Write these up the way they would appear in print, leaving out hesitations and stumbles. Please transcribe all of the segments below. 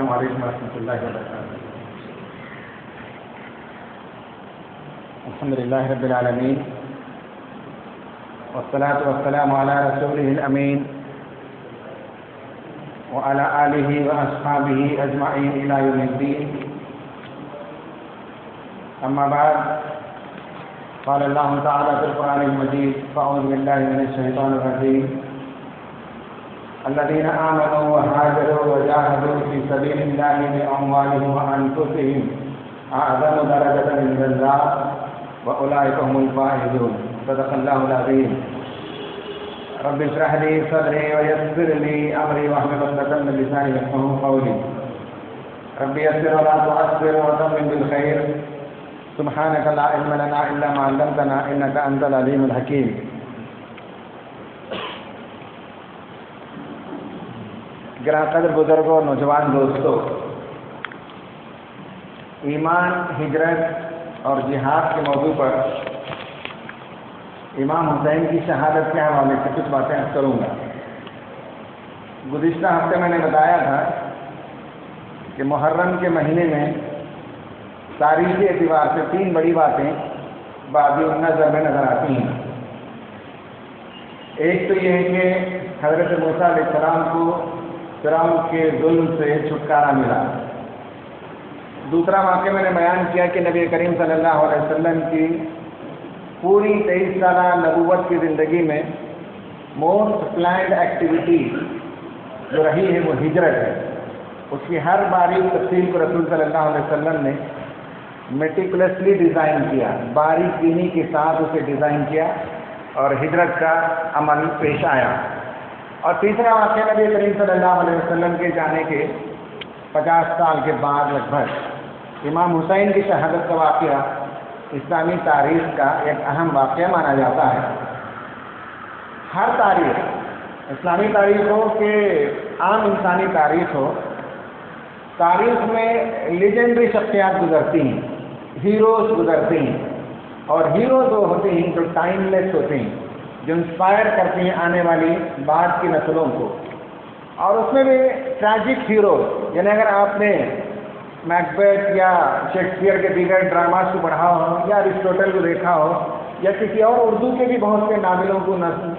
السلام علیکم ورحمۃ اللہ وبرکاتہ۔ الحمد للہ رب العالمین والصلاة والسلام علی رسولہ الامین وعلی آلہ واصحابہ اجمعین الی یوم الدین، اما بعد، قال اللہ تعالی فی القرآن المجید فاعوذ باللہ من الشیطان الرجیم الذين آمنوا وهاجروا وجاهدوا في سبيل الله بأموالهم وأنفسهم أعظم درجة عند الله وأولئك هم الفائزون۔ صدق الله العظيم۔ رب اشرح لي صدري ويسر لي أمري واحلل عقدة من لساني يفقهوا قولي۔ رب يسر ولا تعسر وتمم بالخير، سبحانك لا علم لنا إلا ما علمتنا إنك أنت العليم الحكيم۔ گراں قدر بزرگوں اور نوجوان دوستوں، ایمان، ہجرت اور جہاد کے موضوع پر امام حسین کی شہادت کے حوالے سے کچھ باتیں کروں گا۔ گزشتہ ہفتے میں نے بتایا تھا کہ محرم کے مہینے میں تاریخی اعتبار سے 3 بڑی باتیں بادی نظر میں نظر آتی ہیں۔ ایک تو یہ ہے کہ حضرت موسیٰ علیہ السلام کو فرعون کے ظلم سے چھٹکارا ملا۔ دوسرا واقعہ میں نے بیان کیا کہ نبی کریم صلی اللہ علیہ وسلم کی پوری 23 سالہ نبوت کی زندگی میں موسٹ پلانڈ ایکٹیویٹی جو رہی ہے وہ ہجرت ہے۔ اس کی ہر باریک تفصیل کو رسول صلی اللہ علیہ وسلم نے میٹیکولسلی ڈیزائن کیا، باریک بینی کے ساتھ اسے ڈیزائن کیا اور ہجرت کا عمل پیش آیا۔ اور تیسرا واقعہ نبی کریم صلی اللہ علیہ وسلم کے جانے کے 50 سال کے بعد لگ بھگ امام حسین کی شہادت کا واقعہ اسلامی تاریخ کا ایک اہم واقعہ مانا جاتا ہے۔ ہر تاریخ، اسلامی تاریخ ہو کہ عام انسانی تاریخ ہو، تاریخ میں لیجنڈری شخصیات گزرتی ہیں، ہیروز گزرتے ہیں، اور ہیروز وہ ہوتے ہیں جو ٹائم لیس ہوتے ہیں، جو انسپائر کرتی ہیں آنے والی بعد کی نسلوں کو۔ اور اس میں بھی ٹریجک ہیروز، یعنی اگر آپ نے میکبیتھ یا شیکسپیئر کے دیگر ڈراماز کو پڑھا ہو یا ارسطوٹل کو دیکھا ہو یا کسی اور اردو کے بھی بہت سے ناولوں کو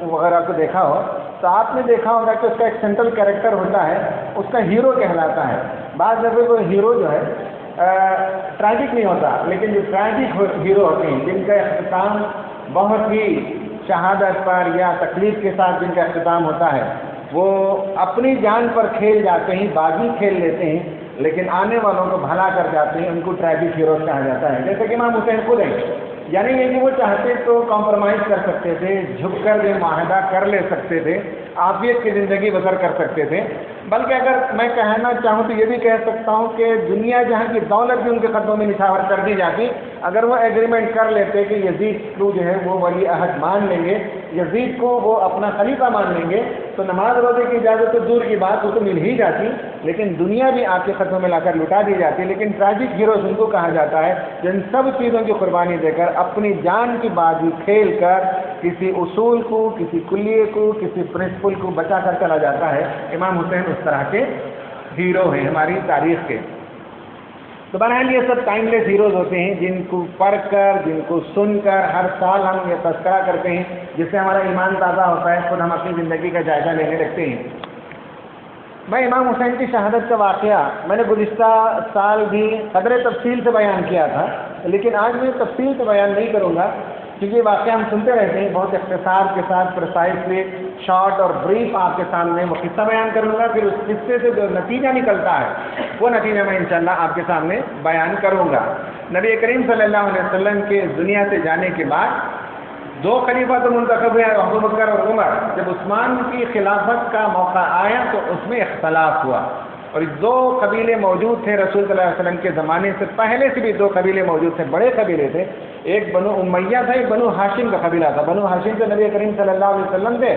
وغیرہ کو دیکھا ہو تو آپ نے دیکھا ہوگا کہ اس کا ایک سینٹرل کیریکٹر ہوتا ہے، اس کا ہیرو کہلاتا ہے۔ بعض دفعہ وہ ہیرو جو ہے ٹریجک نہیں ہوتا، لیکن جو ٹریجک ہیرو ہوتے ہیں جن کا اختتام بہت ہی شہادت پر یا تکلیف کے ساتھ جن کا اختتام ہوتا ہے، وہ اپنی جان پر کھیل جاتے ہیں، بازی کھیل لیتے ہیں، لیکن آنے والوں کو بھلا کر جاتے ہیں، ان کو ٹریجک ہیروز کہا جاتا ہے۔ جیسے کہ امام حسین خود ہیں، یعنی یہ کہ وہ چاہتے تو کمپرومائز کر سکتے تھے، جھک کر بھی معاہدہ کر لے سکتے تھے، عافیت کی زندگی بسر کر سکتے تھے، بلکہ اگر میں کہنا چاہوں تو یہ بھی کہہ سکتا ہوں کہ دنیا جہاں کی دولت بھی ان کے قدموں میں نچھاور کر دی جاتی، اگر وہ ایگریمنٹ کر لیتے کہ یزید کو جو ہے وہ ولی عہد مان لیں گے، یزید کو وہ اپنا خلیفہ مان لیں گے، تو نماز روزے کی اجازت تو دور کی بات، وہ تو مل ہی جاتی، لیکن دنیا بھی آپ کے قدموں میں لا کر لٹا دی جاتی۔ لیکن ٹریجک ہیروز ان کو کہا جاتا ہے جن سب چیزوں کی قربانی دے کر، اپنی جان کی بازی کھیل کر کسی اصول کو، کسی کلیے کو، کسی پرنسپل کو بچا کر چلا جاتا ہے۔ امام حسین اس طرح کے ہیرو ہیں ہماری تاریخ کے۔ تو بہرحال یہ سب ٹائم لیس ہیروز ہوتے ہیں جن کو پڑھ کر، جن کو سن کر ہر سال ہم یہ تذکرہ کرتے ہیں، جس سے ہمارا ایمان تازہ ہوتا ہے، خود ہم اپنی زندگی کا جائزہ لینے لگتے ہیں۔ میں امام حسین کی شہادت کا واقعہ میں نے گزشتہ سال بھی قدر تفصیل سے بیان کیا تھا، لیکن آج میں تفصیل سے بیان نہیں کروں گا کیونکہ یہ واقعہ ہم سنتے رہتے ہیں، بہت اختصار کے ساتھ پرسائزلی شارٹ اور بریف آپ کے سامنے وہ قصہ بیان کروں گا، پھر اس قصے سے جو نتیجہ نکلتا ہے وہ نتیجہ میں انشاءاللہ آپ کے سامنے بیان کروں گا۔ نبی کریم صلی اللہ علیہ وسلم کے دنیا سے جانے کے بعد 2 خلیفہ تو منتخب ہوئے، ابو بکر اور عمر۔ جب عثمان کی خلافت کا موقع آیا تو اس میں اختلاف ہوا، اور 2 قبیلے موجود تھے رسول صلی اللہ علیہ وسلم کے زمانے سے پہلے سے بھی 2 قبیلے موجود تھے، بڑے قبیلے تھے۔ ایک بنو امیہ تھا، ایک بنو ہاشم کا قبیلہ تھا۔ بنو ہاشم سے نبی کریم صلی اللہ علیہ وسلم تھے،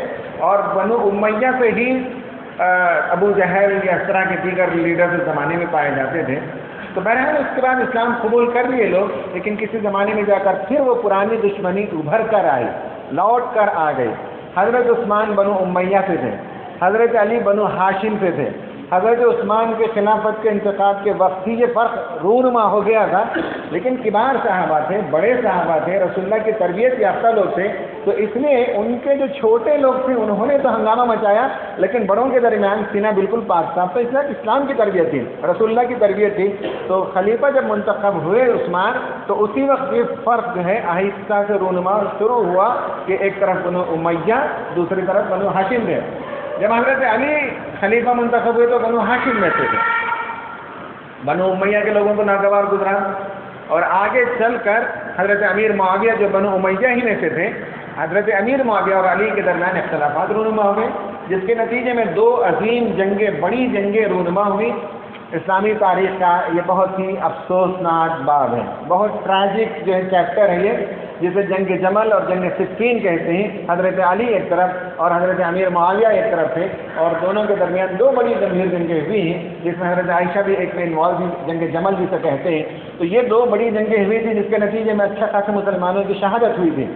اور بنو امیہ سے ہی ابو جہل یا اس طرح کے دیگر لیڈرز اس زمانے میں پائے جاتے تھے۔ تو بہرحال اس کے بعد اسلام قبول کر لیے لوگ، لیکن کسی زمانے میں جا کر پھر وہ پرانی دشمنی ابھر کر آئی، لوٹ کر آ گئی۔ حضرت عثمان بنو امیہ سے تھے، حضرت علی بنو ہاشم سے تھے، حضرت عثمان کے خلافت کے انتخاب کے وقت ہی یہ فرق رونما ہو گیا تھا، لیکن کبار صحابہ تھے، بڑے صحابہ تھے، رسول اللہ کی تربیت یافتہ لوگ تھے، تو اس لیے ان کے جو چھوٹے لوگ تھے انہوں نے تو ہنگامہ مچایا، لیکن بڑوں کے درمیان سینہ بالکل پاک تھا۔ تو اس لیے اسلام کی تربیت تھی، رسول اللہ کی تربیت تھی، تو خلیفہ جب منتخب ہوئے عثمان تو اسی وقت یہ فرق جو ہے آہستہ سے رونما شروع ہوا کہ ایک طرف بنو امیہ، دوسری طرف بنو ہاشم تھے۔ جب حضرت علی خلیفہ منتخب ہوئے تو بنو ہاشم میں سے تھے، بنو امیہ کے لوگوں کو ناگوار گزرا، اور آگے چل کر حضرت امیر معاویہ جو بنو امیہ ہی میں سے تھے، حضرت امیر معاویہ اور علی کے درمیان اختلافات رونما ہو گئے، جس کے نتیجے میں دو عظیم جنگیں، بڑی جنگیں رونما ہوئی۔ اسلامی تاریخ کا یہ بہت ہی افسوسناک باب ہے، بہت ٹریجک جو ہے چیپٹر ہے یہ، جسے جنگ جمل اور جنگ صفین کہتے ہیں۔ حضرت علی ایک طرف اور حضرت امیر معاویہ ایک طرف تھے، اور دونوں کے درمیان دو بڑی گمبھیر جنگیں ہوئی ہیں، جس میں حضرت عائشہ بھی ایک میں انوالو ہوئی، جنگ جمل جسے کہتے ہیں۔ تو یہ دو بڑی جنگیں ہوئی تھیں، جس کے نتیجے میں اچھا خاصے مسلمانوں کی شہادت ہوئی تھی۔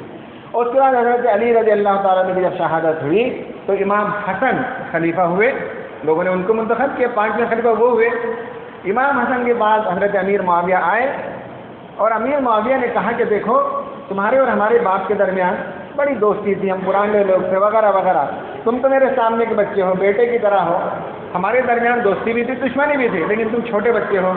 اور اس کے بعد حضرت علی رضی اللہ تعالیٰ نے جب شہادت ہوئی تو امام حسن خلیفہ ہوئے، لوگوں نے ان کو منتخب کیا، 5ویں خلیفہ وہ ہوئے۔ امام حسن کے بعد حضرت امیر معاویہ آئے، اور امیر معاویہ نے کہا کہ دیکھو تمہارے اور ہمارے باپ کے درمیان بڑی دوستی تھی، ہم پرانے لوگ تھے وغیرہ وغیرہ، تم تو میرے سامنے کے بچے ہو، بیٹے کی طرح ہو، ہمارے درمیان دوستی بھی تھی، دشمنی بھی تھی، لیکن تم چھوٹے بچے ہو،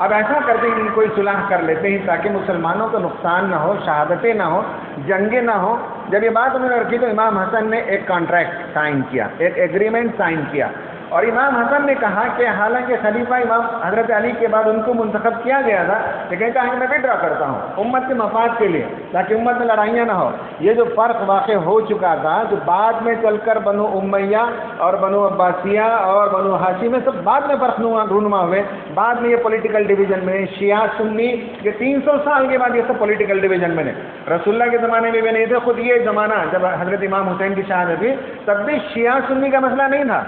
اب ایسا کرتے ہیں کہ کوئی صلح کر لیتے ہیں تاکہ مسلمانوں کو نقصان نہ ہو، شہادتیں نہ ہو، جنگیں نہ ہو۔ جب یہ بات انہوں نے رکھی تو امام حسن نے ایک کانٹریکٹ سائن کیا، ایک ایگریمنٹ سائن کیا، اور امام حسن نے کہا کہ حالانکہ خلیفہ امام حضرت علی کے بعد ان کو منتخب کیا گیا تھا، لیکن کہا کہ میں وڈرا کرتا ہوں امت کے مفاد کے لیے، تاکہ امت میں لڑائیاں نہ ہو۔ یہ جو فرق واقع ہو چکا تھا، جو بعد میں چل کر بنو امیہ اور بنو عباسیہ اور بنو ہاشمی میں سب بعد میں فرق رونما ہوئے، بعد میں یہ پولیٹیکل ڈویژن میں شیعہ سنی، یہ 300 سال کے بعد یہ سب پولیٹیکل ڈویژن میں نے، رسول اللہ کے زمانے میں بھی نہیں تھے، خود یہ زمانہ جب حضرت امام حسین کی شہادت ہوئی تب بھی شیعہ سنی کا مسئلہ نہیں تھا،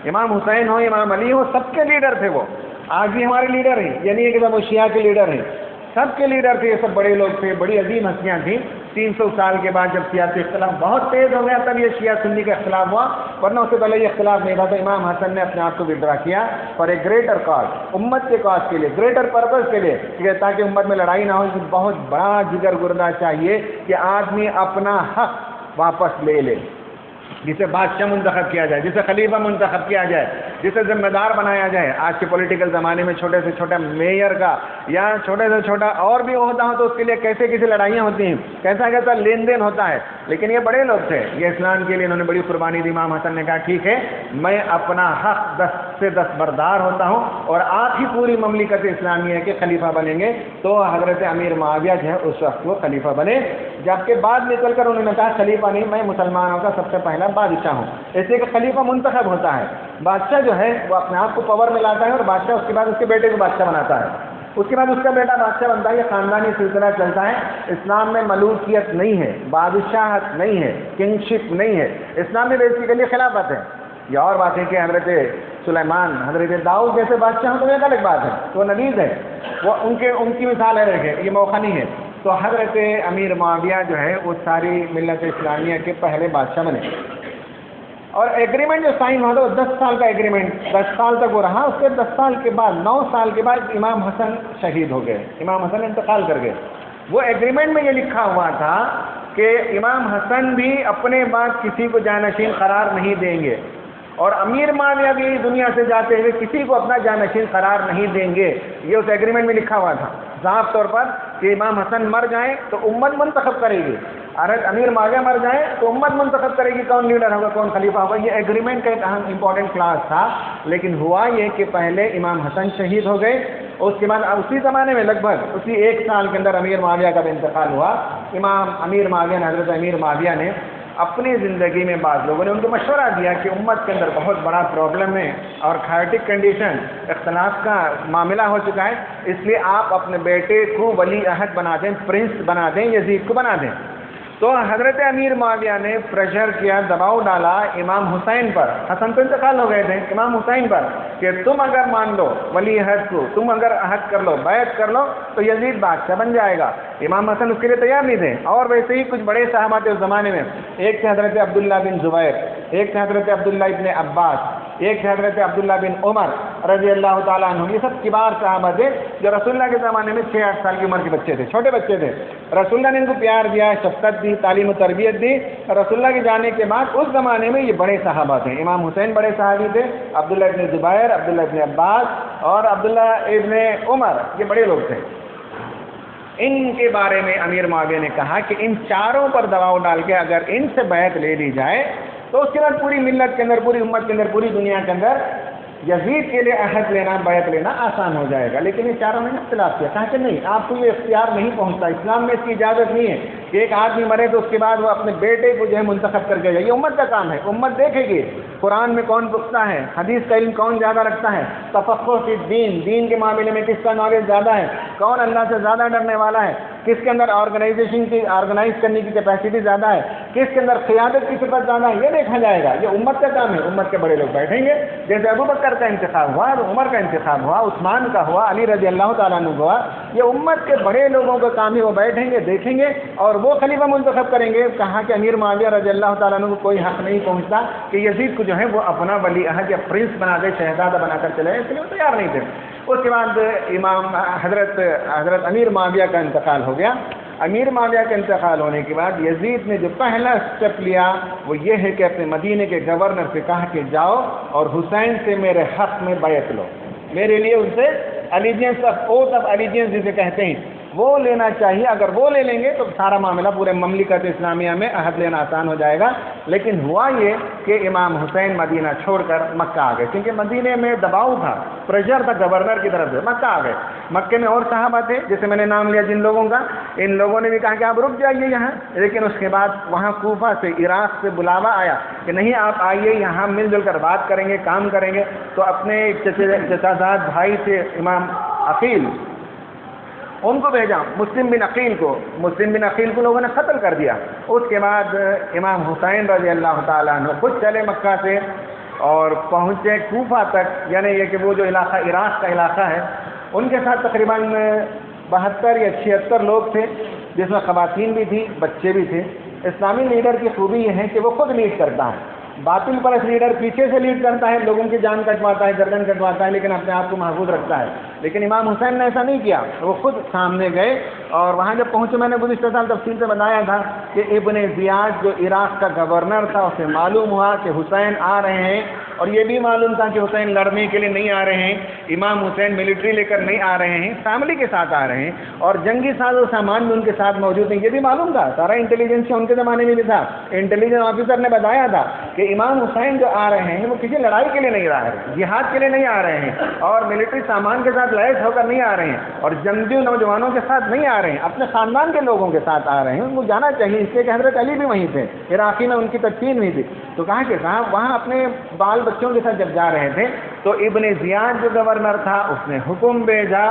امام حسین ہو، امام علی ہو، سب کے لیڈر تھے وہ، آج بھی ہمارے لیڈر ہیں، یہ نہیں ہے کہ وہ شیعہ کے لیڈر ہیں، سب کے لیڈر تھے، یہ سب بڑے لوگ تھے، بڑی عظیم ہستیاں تھیں۔ 300 سال کے بعد جب سیاسی اختلاف بہت تیز ہو گیا تب یہ شیعہ سنی کا اختلاف ہوا، ورنہ اس سے پہلے یہ اختلاف نہیں تھا۔ تو امام حسن نے اپنے آپ کو وڈرا کیا فار اے گریٹر کاز، امت کے کاز کے لیے، گریٹر پرپز کے لیے، تاکہ امت میں لڑائی نہ ہو۔ بہت بڑا جگر گردہ چاہیے کہ آدمی اپنا حق واپس لے لے، جسے بادشاہ منتخب کیا جائے، جسے خلیفہ منتخب کیا جائے، جسے ذمہ دار بنایا جائے۔ آج کے پولیٹیکل زمانے میں چھوٹے سے چھوٹا میئر کا یا چھوٹے سے چھوٹا اور بھی عہدہ ہو تو اس کے لیے کیسے کیسے لڑائیاں ہوتی ہیں، کیسا کیسا لین دین ہوتا ہے، لیکن یہ بڑے لوگ تھے، یہ اسلام کے لیے انہوں نے بڑی قربانی دی۔ امام حسن نے کہا ٹھیک ہے، میں اپنا حق 10 سے 10 بردار ہوتا ہوں، اور آپ ہی پوری مملکت اسلامیہ کے خلیفہ بنیں گے۔ تو حضرت امیر معاویہ جو ہے اس وقت وہ خلیفہ بنے، جبکہ بعد میں چل کر انہوں نے کہا خلیفہ نہیں، میں مسلمانوں کا سب سے پہلا بادشاہ ہوں، اس لیے کہ خلیفہ منتخب ہوتا ہے، بادشاہ جو ہے وہ اپنے آپ کو پاور میں لاتا ہے، اور بادشاہ اس کے بعد اس کے بیٹے کو بادشاہ بناتا ہے، اس کے بعد اس کا بیٹا بادشاہ بنتا ہے، یہ خاندانی سلسلہ چلتا ہے۔ اسلام میں ملوکیت نہیں ہے، بادشاہت نہیں ہے، کنگشپ نہیں ہے، اسلام میں بیسیکلی خلافت ہے۔ یہ اور بات ہے کہ حضرت سلیمان، حضرت داؤد جیسے بادشاہ ہوں تو یہ الگ بات ہے، تو نبیذ ہے، وہ ان کی مثال ہے، رکھے یہ موقع نہیں ہے۔ تو حضرت امیر معاویہ جو ہے وہ ساری ملت اسلامیہ کے پہلے بادشاہ بنے، اور ایگریمنٹ جو سائن ہوا تھا وہ 10 سال کا ایگریمنٹ، 10 سال تک وہ رہا۔ اس کے 10 سال کے بعد 9 سال کے بعد امام حسن شہید ہو گئے، امام حسن انتقال کر گئے۔ وہ ایگریمنٹ میں یہ لکھا ہوا تھا کہ امام حسن بھی اپنے بعد کسی کو جانشین قرار نہیں دیں گے، اور امیر معاویہ بھی دنیا سے جاتے ہوئے کسی کو اپنا جانشین قرار نہیں دیں گے، یہ اس ایگریمنٹ میں لکھا ہوا تھا صاف طور پر کہ امام حسن مر جائیں تو امت منتخب کرے گی، اگر امیر معاویہ مر جائیں تو امت منتخب کرے گی کون لیڈر ہوگا، کون خلیفہ ہوگا۔ یہ ایگریمنٹ کا ایک اہم امپورٹنٹ کلاس تھا، لیکن ہوا یہ کہ پہلے امام حسن شہید ہو گئے، اس کے بعد اسی زمانے میں لگ بھگ اسی 1 سال کے اندر امیر معاویہ کا بھی انتقال ہوا۔ امام امیر معاویہ نے، حضرت امیر معاویہ نے اپنی زندگی میں بعض لوگوں نے ان کو مشورہ دیا کہ امت کے اندر بہت بڑا پرابلم ہے اور کھائٹک کنڈیشن، اختلاف کا معاملہ ہو چکا ہے، اس لیے آپ اپنے بیٹے کو ولی عہد بنا دیں، پرنس بنا دیں، یزید کو بنا دیں۔ تو حضرت امیر معاویہ نے پریشر کیا، دباؤ ڈالا امام حسین پر، حسن تو انتقال ہو گئے تھے، امام حسین پر، کہ تم اگر مان لو ولی عہد کو، تم اگر عہد کر لو، بیعت کر لو تو یزید بادشاہ بن جائے گا۔ امام حسن اس کے لیے تیار نہیں تھے، اور ویسے ہی کچھ بڑے صحابہ تھے اس زمانے میں، ایک تھے حضرت عبداللہ بن زبیر، ایک تھے حضرت عبداللہ ابن عباس، ایک تھے حضرت عبداللہ بن عمر رضی اللہ تعالیٰ عنہ. یہ سب کبار صحابہ تھے جو رسول اللہ کے زمانے میں 6-8 سال کی عمر کے بچے تھے، چھوٹے بچے تھے. رسول اللہ نے ان کو پیار دیا، شفقت دی، تعلیم و تربیت دی. رسول اللہ کے جانے کے بعد اس زمانے میں یہ بڑے صحابہ تھے. امام حسین بڑے صحابی تھے، عبداللہ ابن زبیر، عبداللہ ابن عباس اور عبداللہ ابن عمر، یہ بڑے لوگ تھے. ان کے بارے میں امیر معاویہ نے کہا کہ ان چاروں پر دباؤ ڈال کے اگر ان سے بیعت لے لی جائے تو اس کے بعد پوری ملت کے اندر، پوری امت کے اندر، پوری دنیا کے اندر یزید کے لیے عہد لینا، بیعت لینا آسان ہو جائے گا. لیکن یہ چاروں نے اختلاف کیا، کہا کہ نہیں، آپ کو یہ اختیار نہیں پہنچتا، اسلام میں اس کی اجازت نہیں ہے کہ ایک آدمی مرے تو اس کے بعد وہ اپنے بیٹے کو جو ہے منتخب کر کے جائے. یہ امت کا کام ہے، امت دیکھے گی قرآن میں کون پختہ ہے، حدیث کا علم کون زیادہ رکھتا ہے، تفقہ فی الدین، دین کے معاملے میں کس کا نالج زیادہ ہے، کون اللہ سے زیادہ ڈرنے والا ہے، کس کے اندر آرگنائز کرنے کی کیپیسٹی زیادہ ہے، کس کے اندر قیادت کی صفت زیادہ ہے، یہ دیکھا جائے گا. یہ امت کا کام ہے، امت کے بڑے لوگ بیٹھیں گے. جیسے ابو بکر کا انتخاب ہوا، عمر کا انتخاب ہوا، عثمان کا ہوا، علی رضی اللہ تعالیٰ عنہ ہوا. یہ امت کے بڑے لوگوں کا کام ہے، وہ بیٹھیں گے، دیکھیں گے اور وہ خلیفہ منتخب کریں گے. کہا کہ امیر معاویہ رضی اللہ تعالیٰ عنہ کو کوئی حق نہیں پہنچتا کہ یزید کو جو ہے وہ اپنا ولی عہد یا پرنس بنا دے، شہزادہ بنا کر چلے، اس لیے وہ تیار نہیں تھے. اس کے بعد امام حضرت امیر معاویہ کا انتقال ہو گیا. امیر معاویہ کے انتقال ہونے کے بعد یزید نے جو پہلا اسٹیپ لیا وہ یہ ہے کہ اپنے مدینے کے گورنر سے کہا کہ جاؤ اور حسین سے میرے حق میں بیعت لو، میرے لیے ان سے allegiance of oath of allegiance جسے کہتے ہیں وہ لینا چاہیے. اگر وہ لے لیں گے تو سارا معاملہ پورے مملکت اسلامیہ میں عہد لینا آسان ہو جائے گا. لیکن ہوا یہ کہ امام حسین مدینہ چھوڑ کر مکہ آ گئے، کیونکہ مدینے میں دباؤ تھا، پریشر تھا گورنر کی طرف سے. مکہ آ گئے. مکے میں اور صحابہ تھے جیسے میں نے نام لیا جن لوگوں کا، ان لوگوں نے بھی کہا کہ آپ رک جائیے یہاں. لیکن اس کے بعد وہاں کوفہ سے، عراق سے بلاوا آیا کہ نہیں آپ آئیے، یہاں مل جل کر بات کریں گے، کام کریں گے. تو اپنے چچازاد بھائی تھے امام عقیل، ان کو بھیجا، مسلم بن عقیل کو لوگوں نے قتل کر دیا. اس کے بعد امام حسین رضی اللہ تعالیٰ عنہ خود چلے مکہ سے اور پہنچے کوفہ تک. یعنی یہ کہ وہ جو علاقہ عراق کا علاقہ ہے، ان کے ساتھ تقریباً 72 یا 76 لوگ تھے، جس میں خواتین بھی تھی، بچے بھی تھے. اسلامی لیڈر کی خوبی یہ ہے کہ وہ خود لیڈ کرتا ہے. باطل پرست لیڈر پیچھے سے لیڈ کرتا ہے، لوگوں کی جان کٹواتا ہے، گردن کٹواتا ہے، لیکن اپنے آپ کو محفوظ رکھتا ہے. لیکن امام حسین نے ایسا نہیں کیا، وہ خود سامنے گئے. اور وہاں جب پہنچے، میں نے گزشتہ سال تفصیل سے بتایا تھا کہ ابن زیاد جو عراق کا گورنر تھا، اسے معلوم ہوا کہ حسین آ رہے ہیں، اور یہ بھی معلوم تھا کہ حسین لڑنے کے لیے نہیں آ رہے ہیں، امام حسین ملٹری لے کر نہیں آ رہے ہیں، فیملی کے ساتھ آ رہے ہیں، اور جنگی ساز و سامان بھی ان کے ساتھ موجود ہیں. یہ بھی معلوم تھا، سارا انٹیلیجنس ان کے زمانے میں بھی تھا. انٹیلیجنس آفیسر نے بتایا تھا کہ امام حسین جو آ رہے ہیں وہ کسی لڑائی کے لیے نہیں آ رہے ہیں، جہاد کے لیے نہیں آ رہے ہیں، اور ملٹری سامان کے ساتھ لیس ہو کر نہیں آ رہے ہیں، اور جنگجو نوجوانوں کے ساتھ نہیں آ رہے ہیں، اپنے خاندان کے لوگوں کے ساتھ آ رہے ہیں. ان کو جانا چاہیے، اس لیے کہ حضرت علی بھی وہیں تھے، عراقی میں ان کی تدفین ہوئی تھی. تو کہا کہ صاحب وہاں اپنے بال بچوں کے ساتھ جب جا رہے تھے تو ابن زیاد جو گورنر تھا اس نے حکم بھیجا،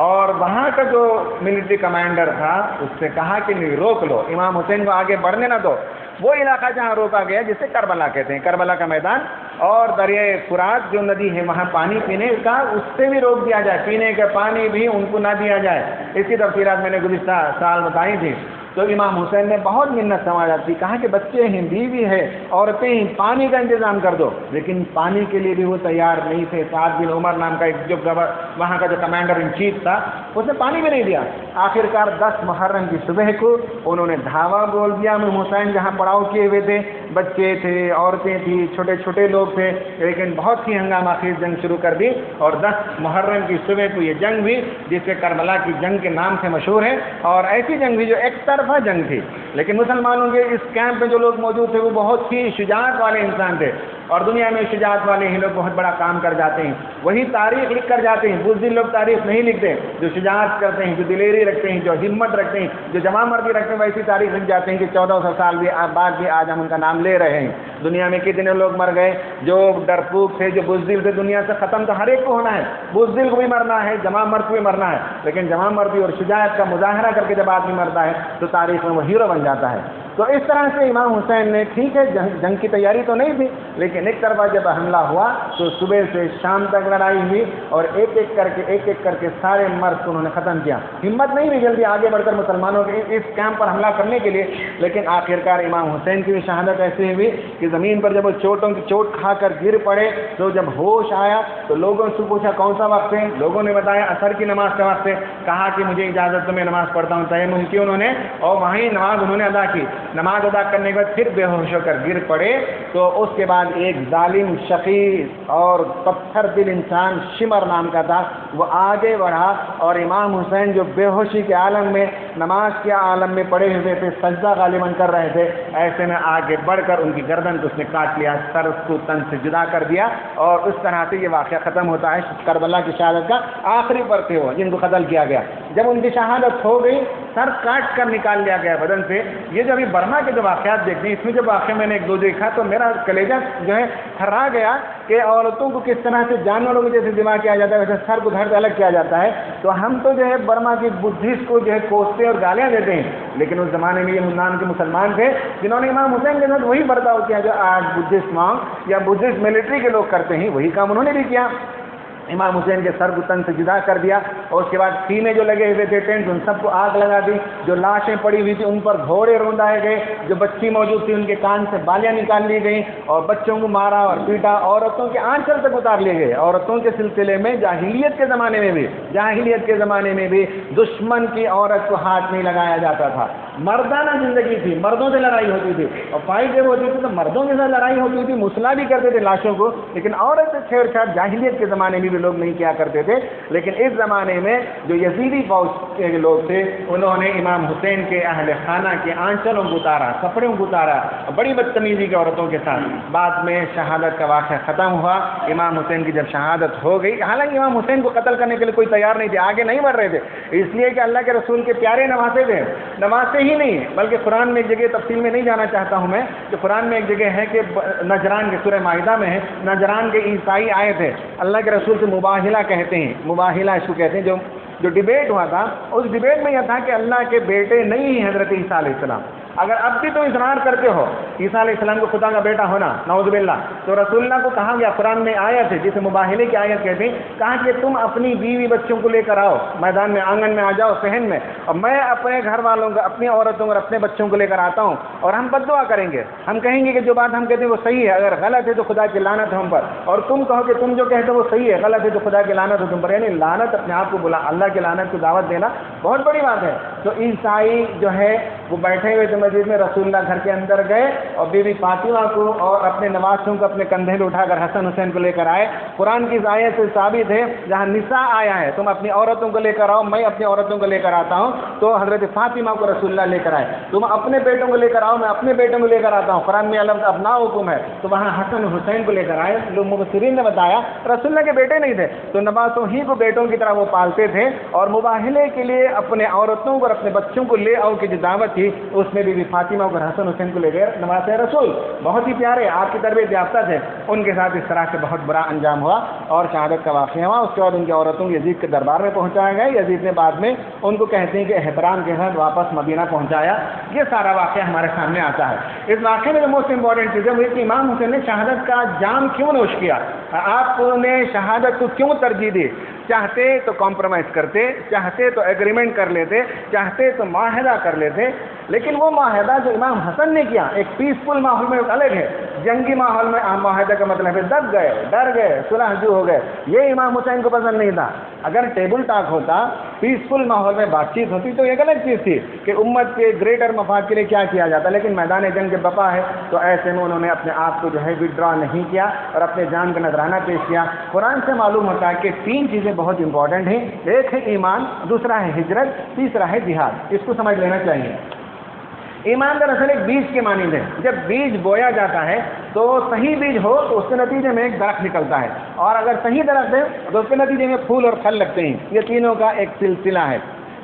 اور وہاں کا جو ملٹری کمانڈر تھا اس سے کہا کہ نہیں، روک لو، امام حسین کو آگے بڑھنے نہ دو. وہ علاقہ جہاں روکا گیا جسے کربلا کہتے ہیں، کربلا کا میدان، اور دریائے فرات جو ندی ہے وہاں پانی پینے کا اس سے بھی روک دیا جائے، پینے کا پانی بھی ان کو نہ دیا جائے. اس کی تفصیلات میں نے گزشتہ سال بتائی تھی. تو امام حسین نے بہت منت سماجات کی، کہا کہ بچے ہیں، بیوی ہے، عورتیں ہیں، پانی کا انتظام کر دو. لیکن پانی کے لیے بھی وہ تیار نہیں تھے. سعد بن عمر نام کا ایک جو وہاں کا جو کمانڈر ان چیف تھا، اس نے پانی بھی نہیں دیا. آخرکار 10 محرم کی صبح کو انہوں نے دھاوا بول دیا. امام حسین جہاں پڑاؤ کیے ہوئے تھے، بچے تھے، عورتیں تھیں، چھوٹے چھوٹے لوگ تھے، لیکن بہت ہی ہنگامہ خیز جنگ شروع کر دی. اور 10 محرم کی صبح کو یہ جنگ ہوئی جسے کربلا کی جنگ کے نام سے مشہور ہے. اور ایسی جنگ بھی جو ایک طرفہ جنگ تھی، لیکن مسلمانوں کے اس کیمپ میں جو لوگ موجود تھے وہ بہت ہی شجاعت والے انسان تھے. اور دنیا میں شجاعت والے ہی لوگ بہت بڑا کام کر جاتے ہیں، وہی تاریخ لکھ کر جاتے ہیں. بزدل لوگ تاریخ نہیں لکھتے. جو شجاعت کرتے ہیں، جو دلیری رکھتے ہیں، جو ہمت رکھتے ہیں، جو جمع مردی رکھتے ہیں، ویسی تاریخ لکھ جاتے ہیں کہ 1400 سال بھی بعد بھی آج ہم ان کا نام لے رہے ہیں. دنیا میں کتنے لوگ مر گئے جو ڈرپوک تھے، جو بزدل تھے. دنیا سے ختم تو ہر ایک کو ہونا ہے، بزدل کو بھی مرنا ہے، جمع مرد کو بھی مرنا ہے، لیکن جمع مردی اور شجاعت کا مظاہرہ کر کے جب آدمی مرتا ہے تو تاریخ میں وہ ہیرو بن جاتا ہے. تو اس طرح سے امام حسین نے ٹھیک ہے جنگ کی تیاری تو نہیں تھی، لیکن ایک طرفہ جب حملہ ہوا تو صبح سے شام تک لڑائی ہوئی اور ایک ایک کر کے سارے مرد کو انہوں نے ختم کیا۔ ہمت نہیں ہوئی جلدی آگے بڑھ کر مسلمانوں کے اس کیمپ پر حملہ کرنے کے لیے، لیکن آخرکار امام حسین کی بھی شہادت ایسی ہوئی کہ زمین پر جب وہ چوٹ کھا کر گر پڑے تو جب ہوش آیا تو لوگوں سے پوچھا کون سا وقت ہے، لوگوں نے بتایا عصر کی نماز کا وقت ہے، کہا کہ مجھے اجازت تو میں نماز پڑھتا ہوں، تیمم کی انہوں نے اور وہیں نماز انہوں نے ادا کی۔ نماز ادا کرنے کے بعد پھر بے ہوش ہو کر گر پڑے تو اس کے بعد ایک ظالم شقی اور پتھر دل انسان شمر نام کا تھا، وہ آگے بڑھا اور امام حسین جو بے ہوشی کے عالم میں نماز کے عالم میں پڑے ہوئے تھے، سجدہ غالباً کر رہے تھے، ایسے میں آگے بڑھ کر ان کی گردن کو اس نے کاٹ لیا، سر اس کو تن سے جدا کر دیا، اور اس طرح سے یہ واقعہ ختم ہوتا ہے۔ کربلا کی شہادت کا آخری پر تھے وہ جن کو قتل کیا گیا۔ جب ان کی شہادت ہو گئی، سر کاٹ کر نکال لیا گیا بدن سے۔ یہ جو ابھی برما کے جو واقعات دیکھتے ہیں، اس میں جب واقعہ میں نے ایک دو دیکھا تو میرا کلیجہ جو ہے تھرا گیا کہ عورتوں کو کس طرح سے جانوروں کو جیسے ذبح کیا جاتا ہے ویسے سر کو دھڑ سے الگ کیا جاتا ہے۔ تو ہم تو جو ہے برما کی بدھسٹ کو جو ہے کوستے اور گالیاں دیتے ہیں، لیکن اس زمانے میں یہ نام کے مسلمان تھے جنہوں نے امام حسین کے ساتھ وہی برتاؤ کیا جو آج بدھسٹ مانگ یا بدھسٹ ملٹری کے لوگ کرتے ہیں، وہی کام انہوں نے بھی کیا۔ امام حسین کے سر کو تن سے جدا کر دیا اور اس کے بعد سینے جو لگے ہوئے تھے ٹینٹ ان سب کو آگ لگا دی، جو لاشیں پڑی ہوئی تھی ان پر گھوڑے روندائے گئے، جو بچی موجود تھی ان کے کان سے بالیاں نکال لی گئیں اور بچوں کو مارا اور پیٹا، عورتوں کے آنچل تک اتار لیے گئے۔ عورتوں کے سلسلے میں جاہلیت کے زمانے میں بھی دشمن کی عورت کو ہاتھ نہیں لگایا جاتا تھا۔ مردانہ زندگی تھی، مردوں سے لڑائی ہوتی تھی اور فائٹ جب ہوتی تھی تو مردوں کے ساتھ لڑائی ہوتی تھی، مسئلہ بھی کرتے تھے لاشوں کو، لیکن عورت سے چھیڑ چھاڑ جاہلیت کے زمانے میں بھی لوگ نہیں کیا کرتے تھے۔ لیکن اس زمانے میں جو یزیدی فوج کے لوگ تھے انہوں نے امام حسین کے اہل خانہ کے آنچلوں کو اتارا، کپڑوں کو اتارا، بڑی بدتمیزی کے عورتوں کے ساتھ۔ بعد میں شہادت کا واقعہ ختم ہوا، امام حسین کی جب شہادت ہو گئی، حالانکہ امام حسین کو قتل کرنے کے لیے کوئی تیار نہیں تھے، آگے نہیں بڑھ رہے تھے، اس لیے کہ اللہ کے رسول کے پیارے نواسے تھے۔ نواسے ہی نہیں بلکہ قرآن میں ایک جگہ تفصیل میں نہیں جانا چاہتا ہوں میں کہ قرآن میں ایک جگہ ہے کہ نجران کے سورہ مائدہ میں ہے، نجران کے عیسائی آئے تھے، اللہ کے رسول سے مباہلہ کہتے ہیں، مباہلہ اس کو کہتے ہیں، جو ڈیبیٹ ہوا تھا اس ڈیبیٹ میں یہ تھا کہ اللہ کے بیٹے نہیں ہیں حضرت عیسیٰ علیہ السلام۔ اگر اب بھی تم اصرار کرتے ہو عیسیٰ علیہ السلام کو خدا کا بیٹا ہونا نعوذ باللہ، تو رسول اللہ کو کہا گیا، قرآن میں آیت ہے جسے مباہلے کی آیت کہتے ہیں، کہا کہ تم اپنی بیوی بچوں کو لے کر آؤ میدان میں، آنگن میں آ جاؤ، صحن میں، اور میں اپنے گھر والوں کو، اپنی عورتوں اور اپنے بچوں کو لے کر آتا ہوں اور ہم بد دعا کریں گے، ہم کہیں گے کہ جو بات ہم کہتے ہیں وہ صحیح ہے، اگر غلط ہے تو خدا کی لعنت ہے ہم پر، اور تم کہو کہ تم جو کہتے ہو وہ صحیح ہے، غلط ہے تو خدا کی لعنت ہے تم پر۔ یعنی لعنت اپنے آپ کو بلا، اللہ کی لعنت کو دعوت دینا بہت بڑی بات ہے۔ تو عیسائی جو ہے وہ بیٹھے ہوئے تھے مسجد میں، رسول اللہ گھر کے اندر گئے اور بی بی فاطمہ کو اور اپنے نواسوں کو اپنے کندھے پہ اٹھا کر حسن حسین کو لے کر آئے۔ قرآن کی آیت سے ثابت ہے جہاں نساء آیا ہے تم اپنی عورتوں کو لے کر آؤ، میں اپنی عورتوں کو لے کر آتا ہوں، تو حضرت فاطمہ کو رسول اللہ لے کر آئے، تم اپنے بیٹوں کو لے کر آؤ، میں اپنے بیٹوں کو لے کر آتا ہوں، قرآن میں الگ اپنا حکم ہے، تو وہاں حسن حسین کو لے کر آئے۔ لوگ مبصرین نے بتایا رسول اللہ کے بیٹے نہیں تھے، تو نواسوں ہی کو بیٹوں کی طرح وہ پالتے تھے، اور مباہلے کے لیے اپنے عورتوں کو اور اپنے بچوں کو لے آؤ کی جو دعوت تھی اس میں بھی فاطمہ اور حسن حسین کو لے گئے۔ نواز رسول بہت ہی پیارے، آپ کی تربیت یافتہ تھے، ان کے ساتھ اس طرح سے بہت برا انجام ہوا اور شہادت کا واقعہ ہوا۔ اس کے بعد ان کی عورتوں کو یزید کے دربار میں پہنچایا گیا، یزید نے بعد میں ان کو کہتے ہیں کہ احترام کے ساتھ واپس مدینہ پہنچایا۔ یہ سارا واقعہ ہمارے سامنے آتا ہے۔ اس واقعے میں جو موسٹ امپورٹنٹ چیز ہے وہ کہ امام حسین نے شہادت کا جام کیوں نوش کیا، آپ نے شہادت کو کیوں ترجیح دی؟ چاہتے تو کمپرومائز کرتے، چاہتے تو ایگریمنٹ کر لیتے، چاہتے تو معاہدہ کر لیتے، لیکن وہ معاہدہ جو امام حسن نے کیا ایک پیسفل ماحول میں الگ ہے، جنگی ماحول میں معاہدہ کا مطلب ہے دب گئے، ڈر گئے، صلح جو ہو گئے، یہ امام حسین کو پسند نہیں تھا۔ اگر ٹیبل ٹاک ہوتا، پیسفل ماحول میں بات چیت ہوتی تو ایک الگ چیز تھی کہ امت کے گریٹر مفاد کے لیے کیا کیا جاتا، لیکن میدان جنگ کے بپا ہے تو ایسے میں انہوں نے اپنے آپ کو جو ہے وڈرا نہیں کیا اور اپنے جان کا نذرانہ پیش کیا۔ قرآن سے معلوم ہوتا ہے کہ تین چیزیں بہت امپورٹنٹ ہیں، ایک ہے ایمان، دوسرا ہے ہجرت، تیسرا ہے جہاد۔ اس کو سمجھ لینا چاہیے۔ ایمان دراصل ایک بیج کے مانند ہے، جب بیج بویا جاتا ہے تو صحیح بیج ہو تو اس کے نتیجے میں ایک درخت نکلتا ہے، اور اگر صحیح درخت ہے تو اس کے نتیجے میں پھول اور پھل لگتے ہیں۔ یہ تینوں کا ایک سلسلہ ہے۔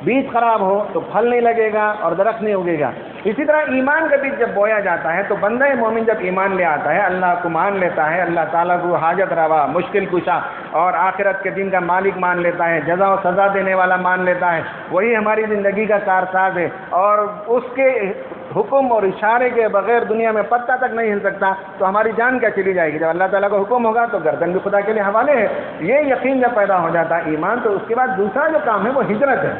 بیج خراب ہو تو پھل نہیں لگے گا اور درخت نہیں اگے گا۔ اسی طرح ایمان کا بیج جب بویا جاتا ہے تو بندہ مومن جب ایمان لے آتا ہے، اللہ کو مان لیتا ہے، اللہ تعالیٰ کو حاجت روا، مشکل کشا اور آخرت کے دن کا مالک مان لیتا ہے، جزا و سزا دینے والا مان لیتا ہے، وہی ہماری زندگی کا کارساز ہے، اور اس کے حکم اور اشارے کے بغیر دنیا میں پتہ تک نہیں ہل سکتا تو ہماری جان کیا چلی جائے گی؟ جب اللہ تعالیٰ کا حکم ہوگا تو گردن بھی خدا کے لیے حوالے ہے. یہ یقین جب پیدا ہو جاتا ہے ایمان، تو اس کے بعد دوسرا جو کام ہے وہ ہجرت ہے.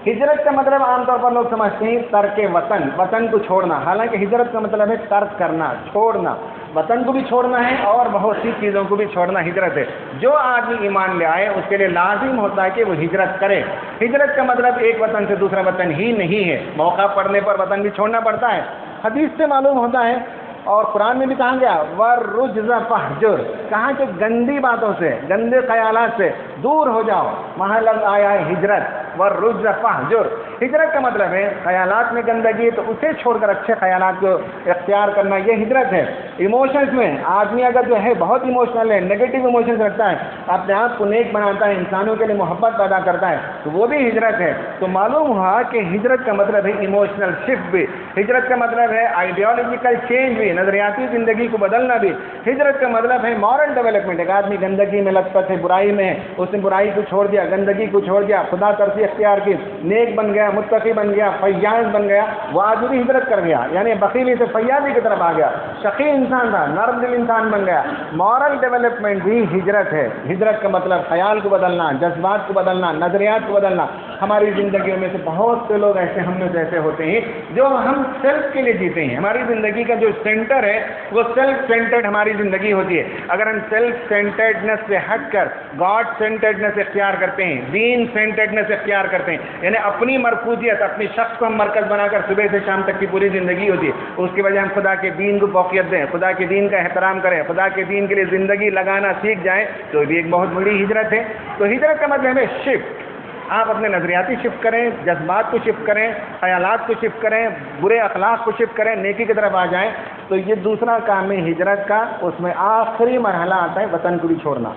ہجرت کا مطلب عام طور پر لوگ سمجھتے ہیں ترک وطن، وطن کو چھوڑنا. حالانکہ ہجرت کا مطلب ہے ترک کرنا، چھوڑنا. وطن کو بھی چھوڑنا ہے اور بہت سی چیزوں کو بھی چھوڑنا ہجرت ہے. جو آدمی ایمان لے آئے اس کے لیے لازم ہوتا ہے کہ وہ ہجرت کرے. ہجرت کا مطلب ایک وطن سے دوسرا وطن ہی نہیں ہے، موقع پڑنے پر وطن بھی چھوڑنا پڑتا ہے. حدیث سے معلوم ہوتا ہے اور قرآن میں بھی کہا گیا وَالرُّجْزَ فَاہْجُرْ، کہاں کہ گندی باتوں سے، گندے خیالات سے دور ہو جاؤ. وہاں لفظ آیا ہے ہجرت، وَالرُّجْزَ فَاہْجُرْ. ہجرت کا مطلب ہے خیالات میں گندگی تو اسے چھوڑ کر اچھے خیالات کو اختیار کرنا، یہ ہجرت ہے. ایموشنز میں آدمی اگر جو ہے بہت ایموشنل ہے، نیگیٹو ایموشنز رکھتا ہے، اپنے آپ کو نیک بناتا ہے، انسانوں کے لیے محبت پیدا کرتا ہے، تو وہ بھی ہجرت ہے. تو معلوم ہوا کہ ہجرت کا مطلب ہے ایموشنل شفٹ بھی. ہجرت کا مطلب ہے آئیڈیالوجیکل چینج بھی، نظریاتی زندگی کو بدلنا بھی. ہجرت کا مطلب ہے مورل ڈیولپمنٹ. ایک آدمی گندگی میں لت پت ہے، برائی میں ہے، اس نے برائی کو چھوڑ دیا، گندگی کو چھوڑ دیا، خدا ترسی اختیار کی، نیک بن گیا، متقی بن گیا، فیاض بن گیا. وہ آدمی بھی ہجرت کر گیا، یعنی بخیلی سے فیاضی کی طرف آ گیا. شقی انسان تھا، نرم دل انسان بن گیا. مورل ڈیولپمنٹ بھی ہجرت ہے. ہجرت کا مطلب خیال کو بدلنا، جذبات کو بدلنا، نظریات کو بدلنا. ہماری زندگیوں میں سے بہت سے لوگ ایسے ہم میں جیسے ہوتے ہیں جو ہم سیلف کے لیے جیتے ہیں. ہماری زندگی کا جو سینٹر ہے وہ سیلف سینٹرڈ ہماری زندگی ہوتی ہے. اگر ہم سیلف سینٹرڈنس سے ہٹ کر گاڈ سینٹرڈنس اختیار کرتے ہیں، دین سینٹرڈنس اختیار کرتے ہیں، یعنی اپنی مرکوزیت، اپنی شخص کو ہم مرکز بنا کر صبح سے شام تک کی پوری زندگی ہوتی ہے، اس کی وجہ ہم خدا کے دین کو فوقیت دیں، خدا کے دین کا احترام کریں، خدا کے دین کے لیے زندگی لگانا سیکھ جائیں، تو یہ ایک بہت بڑی ہجرت ہے. تو ہجرت کا مطلب ہے شفٹ. آپ اپنے نظریاتی شفٹ کریں، جذبات کو شفٹ کریں، خیالات کو شفٹ کریں، برے اخلاق کو شفٹ کریں، نیکی کی طرف آ جائیں. تو یہ دوسرا کام ہے ہجرت کا. اس میں آخری مرحلہ آتا ہے وطن کو بھی چھوڑنا.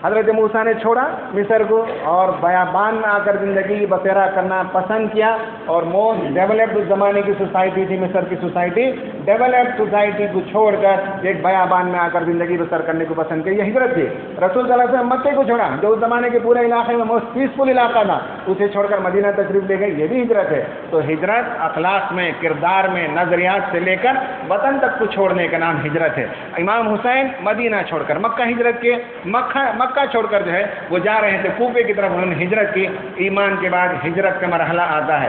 حضرت موسیٰ نے چھوڑا مصر کو اور بیابان میں آ کر زندگی بسیرا کرنا پسند کیا. اور موسٹ ڈیولپڈ اس زمانے کی سوسائٹی تھی مصر کی سوسائٹی، ڈیولپڈ سوسائٹی کو چھوڑ کر ایک بیابان میں آ کر زندگی بسر کرنے کو پسند کی. یہ ہجرت تھی. رسول صلی اللہ علیہ وسلم مکے کو چھوڑا جو اس زمانے کے پورے علاقے میں موسٹ پیسفل علاقہ تھا، اسے چھوڑ کر مدینہ تشریف لے گئے. یہ بھی ہجرت ہے. تو ہجرت اخلاق میں، کردار میں، نظریات سے لے کر وطن تک کو چھوڑنے کا نام ہجرت ہے. امام حسین مدینہ چھوڑ کر مکہ ہجرت کے، مکہ چھوڑ کر جو ہے وہ جا رہے تھے کوفے کی طرف، انہوں نے ہجرت کی. ایمان کے بعد ہجرت کا مرحلہ آتا ہے.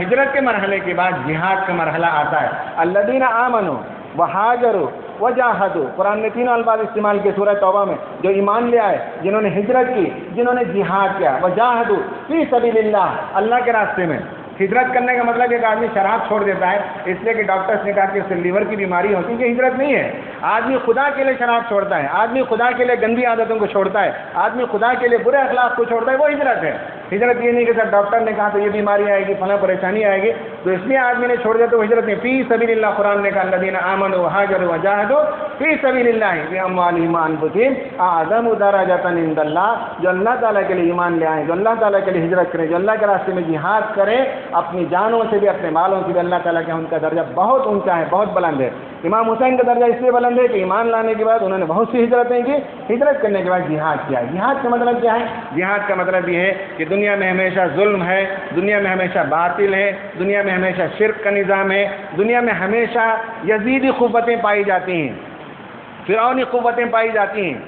ہجرت کے مرحلے کے بعد جہاد کا مرحلہ آتا ہے. الذین آمنوا وہاجروا وجاہدوا. قرآن نے تینوں الفاظ استعمال کیے سورہ توبہ میں. جو ایمان لے آئے، جنہوں نے ہجرت کی، جنہوں نے جہاد کیا. وجاہدوا فی سبیل اللہ، اللہ کے راستے میں. ہجرت کرنے کا مطلب ایک آدمی شراب چھوڑ دیتا ہے اس لیے کہ ڈاکٹرز نے کہا کہ اسے لیور کی بیماری ہوتی ہے، یہ ہجرت نہیں ہے. آدمی خدا کے لیے شراب چھوڑتا ہے، آدمی خدا کے لیے گندی عادتوں کو چھوڑتا ہے، آدمی خدا کے لیے برے اخلاق کو چھوڑتا ہے، وہ ہجرت ہے. ہجرت یہ نہیں کہ سر ڈاکٹر نے کہا تو یہ بیماری آئے گی، فلاں پریشانی آئے گی تو اس لیے آدمی نے چھوڑ دیا تو ہجرت نہیں. فی سبیل اللہ قرآن نے کہا الذین آمنوا وہاجروا وجاہدوا فی سبیل اللہ باموالہم وانفسہم اعظم درجۃ عند اللہ. جو اللہ تعالیٰ کے لیے ایمان لے آئیں، جو اللہ تعالیٰ کے لیے ہجرت کریں، جو اللہ کے راستے میں جہاد کریں، اپنی جانوں سے بھی اپنے مالوں سے بھی، اللہ تعالیٰ کے ان کا درجہ بہت اونچا ہے، بہت بلند ہے. امام حسین کا درجہ اس لیے بلند ہے کہ ایمان لانے کے بعد انہوں نے بہت سی ہجرتیں کی. ہجرت کرنے کے بعد جہاد کیا. جہاد کا مطلب کیا ہے؟ جہاد کا مطلب یہ ہے کہ دنیا میں ہمیشہ ظلم ہے، دنیا میں ہمیشہ باطل ہے، دنیا میں ہمیشہ شرک کا نظام ہے، دنیا میں ہمیشہ یزیدی قوتیں پائی جاتی ہیں، فرعونی قوتیں پائی جاتی ہیں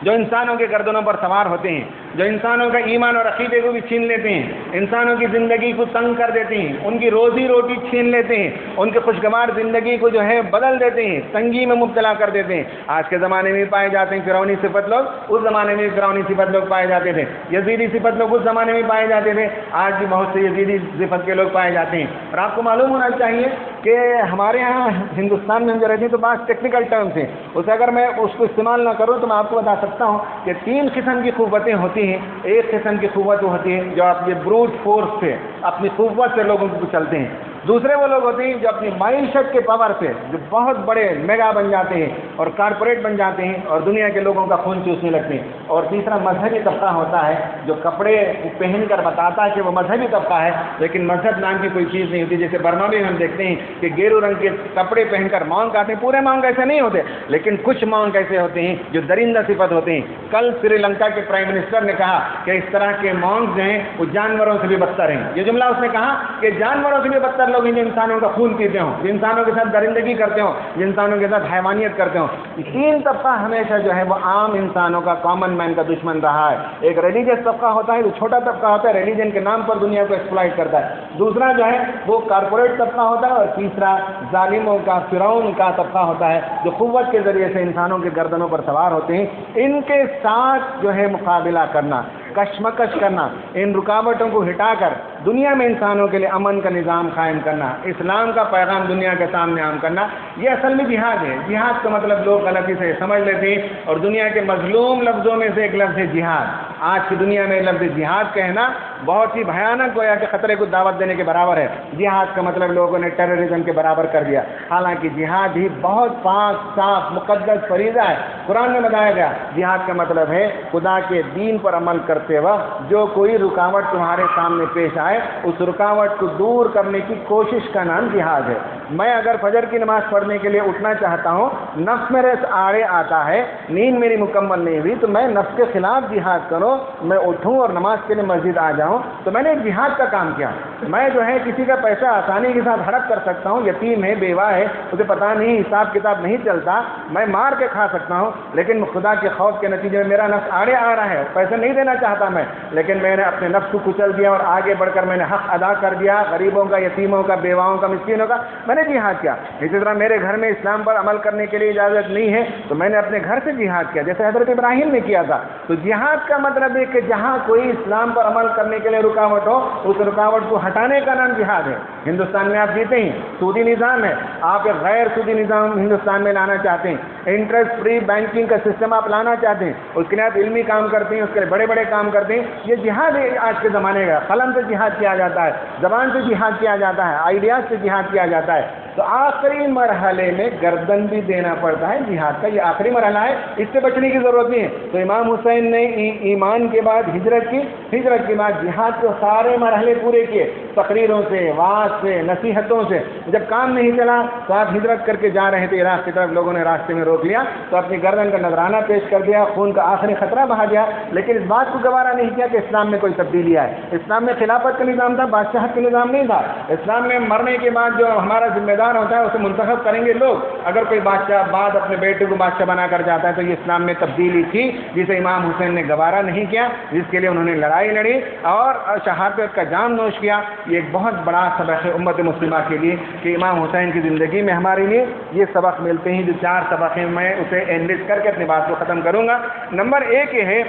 جو انسانوں کے گردنوں پر سوار ہوتے ہیں، جو انسانوں کا ایمان اور عقیدے کو بھی چھین لیتے ہیں، انسانوں کی زندگی کو تنگ کر دیتے ہیں، ان کی روزی روٹی چھین لیتے ہیں، ان کی خوشگوار زندگی کو جو ہے بدل دیتے ہیں، تنگی میں مبتلا کر دیتے ہیں. آج کے زمانے میں بھی پائے جاتے ہیں فرعونی صفت لوگ، اس زمانے میں بھی فرعونی صفت لوگ پائے جاتے تھے. یزیدی صفت لوگ اس زمانے میں پائے جاتے تھے، آج بھی بہت سے یزیدی صفت کے لوگ پائے جاتے ہیں. اور آپ کو معلوم ہونا چاہیے کہ ہمارے یہاں ہندوستان میں ہم جو رہتے ہیں تو بعض ٹیکنیکل ٹرمس ہیں، اسے اگر میں اس کو استعمال نہ کروں تو میں آپ کو بتا سکتا ہوں کہ 3 قسم کی قوتیں ہوتی ہیں. ایک قسم کی قوت ہوتی ہے جو آپ یہ بروٹ فورس سے، اپنی قوت سے لوگوں کو چلتے ہیں. دوسرے وہ لوگ ہوتے ہیں جو اپنی معیشت کے پاور سے جو بہت بڑے میگا بن جاتے ہیں اور کارپوریٹ بن جاتے ہیں اور دنیا کے لوگوں کا خون چوسنے لگتے ہیں. اور تیسرا مذہبی طبقہ ہوتا ہے جو کپڑے پہن کر بتاتا ہے کہ وہ مذہبی طبقہ ہے، لیکن مذہب نام کی کوئی چیز نہیں ہوتی. جیسے برما میں ہم دیکھتے ہیں کہ گیرو رنگ کے کپڑے پہن کر مونک آتے ہیں، پورے مونک ایسے نہیں ہوتے، لیکن کچھ مونک ایسے ہوتے ہیں جو درندہ صفت ہوتے ہیں. کل سری لنکا کے پرائم منسٹر نے کہا کہ اس طرح کے مونک جو ہیں وہ جانوروں سے بھی بدتر ہیں. یہ جملہ اس نے کہا کہ جانوروں سے بھی بدتر لوگ ہیں جو انسانوں کا خون پیتے ہوں، جو انسانوں کے ساتھ درندگی کرتے ہوں، جو انسانوں کے ساتھ حیوانیت کرتے ہوں. تین طبقہ ہمیشہ جو ہے وہ عام انسانوں کا، کامن مین کا دشمن رہا ہے. ایک ریلیجیس طبقہ ہوتا ہے جو چھوٹا طبقہ ہوتا ہے، ریلیجن کے نام پر دنیا کو ایکسپلائٹ کرتا ہے. دوسرا جو ہے وہ کارپوریٹ طبقہ ہوتا ہے، اور تیسرا ظالموں کا، فرعون کا طبقہ ہوتا ہے جو قوت کے ذریعے سے انسانوں کے گردنوں پر سوار ہوتے ہیں. ان کے ساتھ جو ہے مقابلہ کرنا، کشمکش کرنا، ان رکاوٹوں کو ہٹا کر دنیا میں انسانوں کے لیے امن کا نظام قائم کرنا، اسلام کا پیغام دنیا کے سامنے عام کرنا، یہ اصل میں جہاد ہے. جہاد کا مطلب لوگ غلطی سے سمجھ لیتے ہیں، اور دنیا کے مظلوم لفظوں میں سے ایک لفظ ہے جہاد. آج کی دنیا میں لفظ جہاد کہنا بہت ہی بھیانک گویا کہ خطرے کو دعوت دینے کے برابر ہے. جہاد کا مطلب لوگوں نے ٹیررزم کے برابر کر دیا، حالانکہ جہاد ہی بہت پاک، صاف، مقدس فریضہ ہے. قرآن میں بتایا گیا جہاد کا مطلب ہے خدا کے دین پر عمل کرتے وقت جو کوئی رکاوٹ تمہارے سامنے پیش آئے اس رکاوٹ کو دور کرنے کی کوشش کا نام جہاد ہے. میں اگر فجر کی نماز پڑھنے کے لیے اٹھنا چاہتا ہوں، نفس میرے آڑے آتا ہے، نیند میری مکمل نہیں ہوئی، تو میں نفس کے خلاف جہاد کروں، میں اٹھوں اور نماز کے لیے مسجد آ جاؤں، تو میں نے ایک جہاد کا کام کیا. میں جو ہے کسی کا پیسہ آسانی کے ساتھ ہڑپ کر سکتا ہوں، یتیم ہے، بیوہ ہے، اسے پتہ نہیں، حساب کتاب نہیں چلتا، میں مار کے کھا سکتا ہوں، لیکن خدا کے خوف کے نتیجے میں میرا نفس آڑے آ رہا ہے، پیسے نہیں دینا چاہتا میں، لیکن میں نے اپنے نفس کو کچل دیا اور آگے بڑھ کر میں نے حق ادا کر دیا، غریبوں کا، یتیموں کا، بیواؤں کا، مسکینوں کا، میں نے جہاد کیا. اسی طرح میرے گھر میں اسلام پر عمل کرنے کے لیے اجازت نہیں ہے تو میں نے اپنے گھر سے جہاد کیا، جیسے حضرت ابراہیم نے کیا تھا. تو جہاد کا مطلب ہے کہ جہاں کوئی اسلام پر عمل کرنے کے لیے رکاوٹ ہو، اس رکاوٹ کو ہٹانے کا نام جہاد ہے. ہندوستان میں آپ جیتے ہیں، سودی نظام ہے، آپ ایک غیر سودی نظام ہندوستان میں لانا چاہتے ہیں، انٹرسٹ فری بینکنگ کا سسٹم آپ لانا چاہتے ہیں، اس کے لیے آپ علمی کام کرتے ہیں، اس کے لیے بڑے بڑے کام کرتے ہیں. یہ جہاد ہے آج کے زمانے کا. قلم سے جہاد کیا جاتا ہے، زبان سے جہاد کیا جاتا ہے، آئیڈیاز سے جہاد کیا جاتا ہے. تو آخری مرحلے میں گردن بھی دینا پڑتا ہے جہاد کا. یہ آخری مرحلہ ہے، اس سے بچنے کی ضرورت نہیں ہے. تو امام حسین نے ایمان کے بعد ہجرت کی، ہجرت کے بعد جہاد کے سارے مرحلے پورے کیے، تقریروں سے، وعظ سے، نصیحتوں سے. جب کام نہیں چلا تو آپ ہجرت کر کے جا رہے تھے عراق کی طرف، لوگوں نے راستے میں روک لیا تو اپنی گردن کا نذرانہ پیش کر دیا، خون کا آخری خطرہ بہا دیا، لیکن اس بات کو گوارا نہیں کیا کہ اسلام میں کوئی تبدیلی آئے. اسلام میں خلافت کا نظام تھا، بادشاہت کا نظام نہیں تھا. اسلام میں مرنے کے بعد جو ہمارا ذمہ دار ہوتا ہے اسے منتخب کریں گے لوگ. اگر کوئی بادشاہ بعد اپنے بیٹے کو بادشاہ بنا کر جاتا ہے تو یہ اسلام میں تبدیلی تھی جسے امام حسین نے گوارا نہیں کیا، جس کے لیے انہوں نے لڑائی لڑی اور شہادت کا جام نوش کیا. یہ ایک بہت بڑا سبق ہے امت مسلمہ کے لیے کہ امام حسین کی زندگی میں ہمارے لیے یہ سبق ملتے ہیں. جو 4 سبق ہیں میں اسے انلسٹ کر کے اپنی بات کو ختم کروں گا. نمبر 1 یہ ہے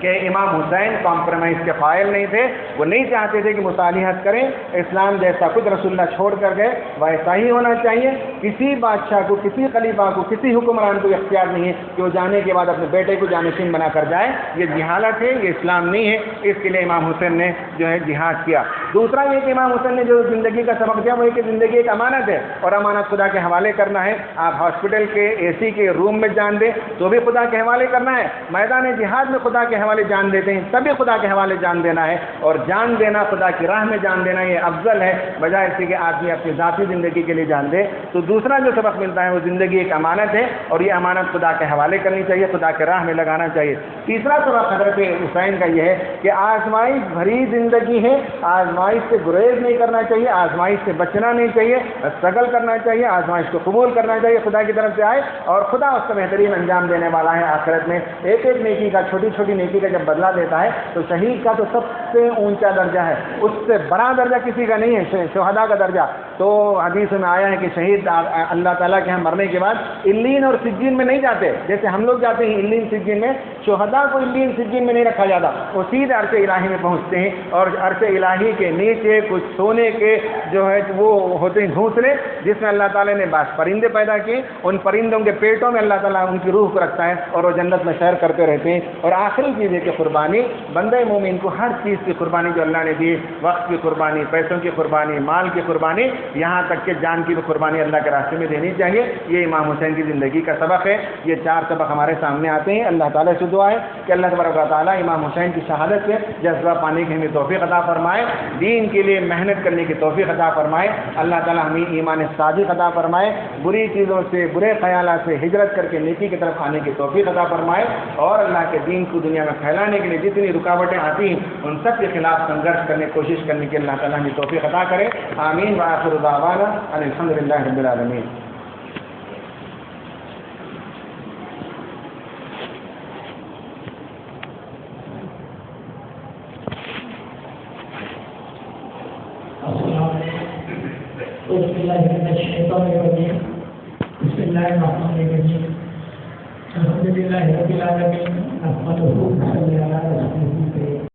کہ امام حسین کمپرومائز کے قائل نہیں تھے، وہ نہیں چاہتے تھے کہ مصالحت کریں. اسلام جیسا کچھ رسول اللہ چھوڑ کر گئے ویسا ہی ہونا چاہیے. کسی بادشاہ کو، کسی خلیفہ کو، کسی حکمران کو اختیار نہیں ہے کہ وہ جانے کے بعد اپنے بیٹے کو جانشین بنا کر جائے. یہ جہالت ہے، یہ اسلام نہیں ہے. اس کے لیے امام حسین نے جو ہے جہاد کیا. دوسرا یہ کہ امام حسین نے جو زندگی کا سبق دیا وہ یہ کہ زندگی ایک امانت ہے اور امانت خدا کے حوالے کرنا ہے. آپ ہاسپٹل کے اے سی کے روم میں جان دیں تو بھی خدا کے حوالے کرنا ہے. میدان جہاد میں خدا کے حوالے جان دیتے ہیں تبھی خدا کے حوالے جان دینا ہے. اور جان دینا، خدا کی راہ میں جان دینا، یہ افضل ہے بجائے اسی کہ آدمی اپنی ذاتی زندگی کے لیے جان دے. تو دوسرا جو سبق ملتا ہے وہ زندگی ایک امانت ہے اور یہ امانت خدا کے حوالے کرنی چاہیے، خدا کے راہ میں لگانا چاہیے. تیسرا سبق حضرت حسین کا یہ ہے کہ آزمائش بھری زندگی ہے، آزمائش سے گریز نہیں کرنا چاہیے، آزمائش سے بچنا نہیں چاہیے، اسٹرگل کرنا چاہیے، آزمائش کو قبول کرنا چاہیے. خدا کی طرف سے آئے اور خدا اس کا بہترین انجام دینے والا ہے آخرت میں. ایک ایک نیکی کا، چھوٹی چھوٹی نیکی کا جب بدلہ دیتا ہے تو شہید کا تو سب سے اونچا درجہ ہے، اس سے بڑا درجہ کسی کا نہیں ہے، شہداء کا درجہ. تو حدیث میں آیا ہے کہ شہید اللہ تعالیٰ کے ہاں مرنے کے بعد علین اور سجین میں نہیں جاتے جیسے ہم لوگ جاتے ہیں علین سجین میں. شہداء کو علین سجین میں نہیں رکھا جاتا، وہ سیدھے عرش الہی میں پہنچتے ہیں اور عرش الہی کے نیچے کچھ سونے کے جو ہے وہ ہوتے ہیں گھونسلے جس میں اللہ تعالیٰ نے بعض پرندے پیدا کیے. ان پرندوں کے پیٹوں میں اللہ تعالیٰ ان کی روح کو رکھتا ہے اور وہ جنت میں سیر کرتے رہتے ہیں. اور آخری چیز ہے کہ قربانی بندہ مومن کو ہر چیز کی قربانی جو اللہ نے دی، وقت کی قربانی، پیسوں کی قربانی، مال کی قربانی، یہاں تک کہ جان کی بھی قربانی اللہ کے راستے میں دینی چاہیے۔ یہ امام حسین کی زندگی کا سبق ہے۔ یہ 4 سبق ہمارے سامنے آتے ہیں۔ اللہ تعالیٰ سے دعا ہے کہ اللہ تبارک و تعالیٰ امام حسین کی شہادت سے جذبہ پانے کی ہمیں توفیق عطا فرمائے، دین کے لیے محنت کرنے کی توفیق عطا فرمائے۔ اللہ تعالیٰ ہمیں ایمان صادق عطا فرمائے، بری چیزوں سے، برے خیالات سے ہجرت کر کے نیکی کی طرف آنے کی توفیق عطا فرمائے، اور اللہ کے دین کو دنیا میں پھیلانے کے لیے جتنی رکاوٹیں آتی ہیں ان سب کے خلاف سنگھرش کرنے کی کوشش کرنے کی اللہ تعالیٰ ہمیں توفیق عطا کرے۔ آمین وآخر دعوانا ان الحمد للہ رب العالمین۔ بسم اللہ الرحمن الرحیم الحمد للہ رب العالمین نحمدہ ونصلی علی رسولہ